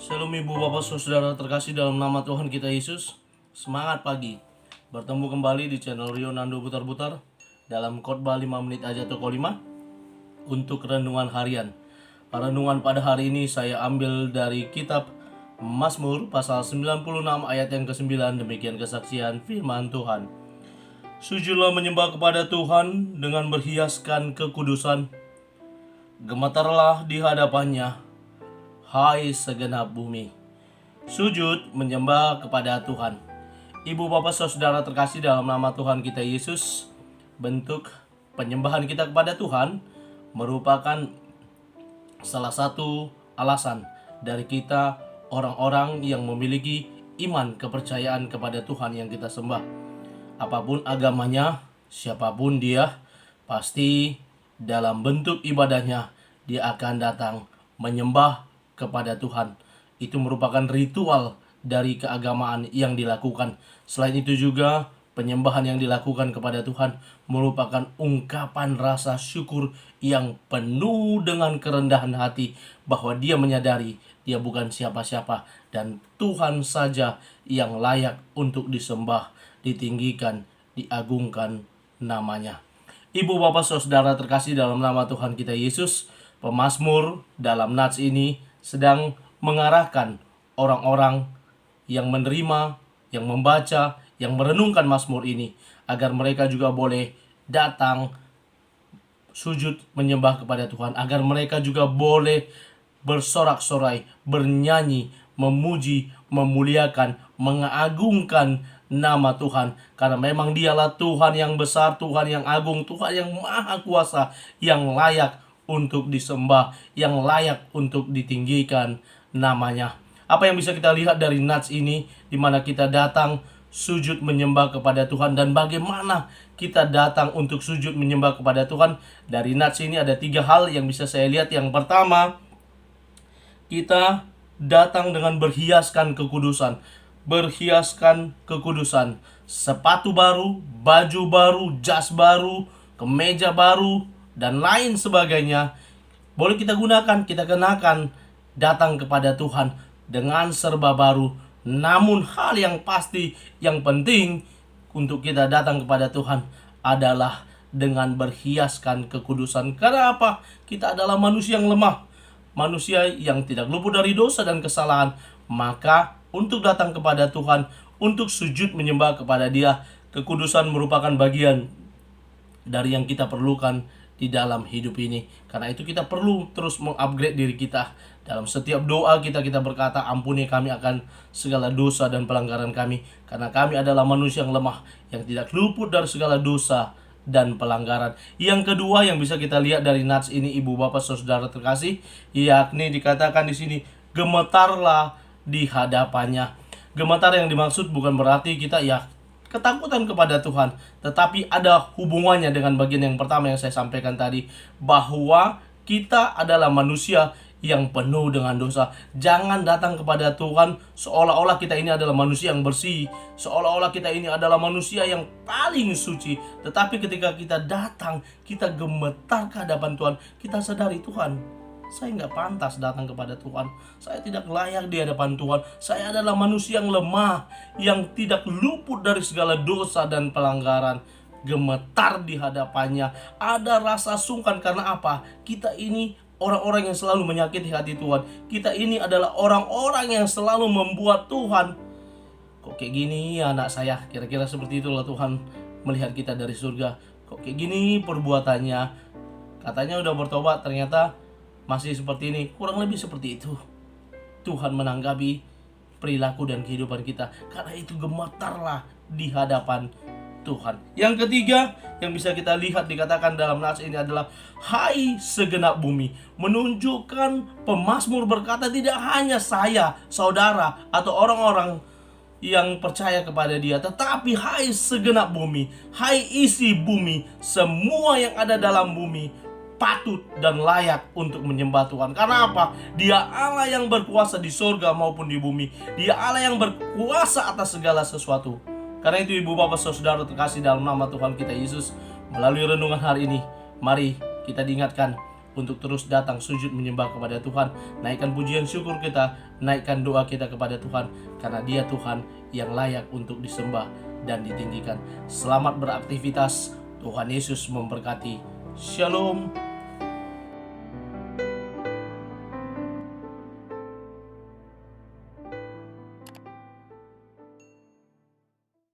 Shalom Ibu Bapak Saudara terkasih dalam nama Tuhan kita Yesus. Semangat pagi. Bertemu kembali di channel Rio Nando Butar-Butar dalam khotbah 5 menit aja toko 5 untuk renungan harian. Renungan pada hari ini saya ambil dari kitab Mazmur pasal 96 ayat yang ke-9. Demikian kesaksian firman Tuhan. Sujudlah menyembah kepada Tuhan dengan berhiaskan kekudusan. Gemetarlah di hadapannya, hai segenap bumi. Sujud menyembah kepada Tuhan. Ibu bapak saudara terkasih dalam nama Tuhan kita Yesus, bentuk penyembahan kita kepada Tuhan merupakan salah satu alasan dari kita orang-orang yang memiliki iman kepercayaan kepada Tuhan yang kita sembah. Apapun agamanya, siapapun dia, pasti dalam bentuk ibadahnya dia akan datang menyembah kepada Tuhan. Itu merupakan ritual dari keagamaan yang dilakukan. Selain itu juga penyembahan yang dilakukan kepada Tuhan merupakan ungkapan rasa syukur yang penuh dengan kerendahan hati bahwa dia menyadari dia bukan siapa-siapa dan Tuhan saja yang layak untuk disembah, ditinggikan, diagungkan namanya. Ibu bapak saudara terkasih dalam nama Tuhan kita Yesus, pemazmur dalam nats ini sedang mengarahkan orang-orang yang menerima, yang membaca, yang merenungkan mazmur ini agar mereka juga boleh datang sujud menyembah kepada Tuhan, agar mereka juga boleh bersorak-sorai, bernyanyi, memuji, memuliakan, mengagungkan nama Tuhan, karena memang dialah Tuhan yang besar, Tuhan yang agung, Tuhan yang maha kuasa, yang layak untuk disembah, yang layak untuk ditinggikan namanya. Apa yang bisa kita lihat dari nats ini, di mana kita datang sujud menyembah kepada Tuhan, dan bagaimana kita datang untuk sujud menyembah kepada Tuhan? Dari nats ini ada 3 hal yang bisa saya lihat. Yang pertama, kita datang dengan berhiaskan kekudusan. Berhiaskan kekudusan, sepatu baru, baju baru, jas baru, kemeja baru, dan lain sebagainya boleh kita gunakan, kita kenakan datang kepada Tuhan dengan serba baru. Namun hal yang pasti, yang penting untuk kita datang kepada Tuhan adalah dengan berhiaskan kekudusan. Karena apa? Kita adalah manusia yang lemah, manusia yang tidak luput dari dosa dan kesalahan. Maka untuk datang kepada Tuhan, untuk sujud menyembah kepada Dia, kekudusan merupakan bagian dari yang kita perlukan di dalam hidup ini. Karena itu kita perlu terus mengupgrade diri kita. Dalam setiap doa kita berkata, ampuni kami akan segala dosa dan pelanggaran kami, karena kami adalah manusia yang lemah, yang tidak luput dari segala dosa dan pelanggaran. Yang kedua yang bisa kita lihat dari nats ini, ibu bapak saudara terkasih, yakni dikatakan di sini, gemetarlah di hadapannya. Gemetar yang dimaksud bukan berarti kita ketakutan kepada Tuhan, tetapi ada hubungannya dengan bagian yang pertama yang saya sampaikan tadi, bahwa kita adalah manusia yang penuh dengan dosa. Jangan datang kepada Tuhan seolah-olah kita ini adalah manusia yang bersih, seolah-olah kita ini adalah manusia yang paling suci. Tetapi ketika kita datang, kita gemetar ke hadapan Tuhan, kita sadari, Tuhan, saya nggak pantas datang kepada Tuhan. Saya tidak layak di hadapan Tuhan. Saya adalah manusia yang lemah, yang tidak luput dari segala dosa dan pelanggaran. Gemetar di hadapannya. Ada rasa sungkan karena apa? Kita ini orang-orang yang selalu menyakiti hati Tuhan. Kita ini adalah orang-orang yang selalu membuat Tuhan, kok kayak gini ya anak saya? Kira-kira seperti itulah Tuhan melihat kita dari surga. Kok kayak gini perbuatannya? Katanya udah bertobat, ternyata masih seperti ini. Kurang lebih seperti itu Tuhan menanggapi perilaku dan kehidupan kita. Karena itu gemetarlah di hadapan Tuhan. Yang ketiga yang bisa kita lihat dikatakan dalam nats ini adalah hai segenap bumi. Menunjukkan pemazmur berkata tidak hanya saya, saudara, atau orang-orang yang percaya kepada dia, tetapi hai segenap bumi, hai isi bumi, semua yang ada dalam bumi patut dan layak untuk menyembah Tuhan. Karena apa? Dia Allah yang berkuasa di surga maupun di bumi. Dia Allah yang berkuasa atas segala sesuatu. Karena itu ibu bapak saudara terkasih dalam nama Tuhan kita Yesus, melalui renungan hari ini, mari kita diingatkan untuk terus datang sujud menyembah kepada Tuhan. Naikkan pujian syukur kita, naikkan doa kita kepada Tuhan, karena Dia Tuhan yang layak untuk disembah dan ditinggikan. Selamat beraktivitas. Tuhan Yesus memberkati. Shalom.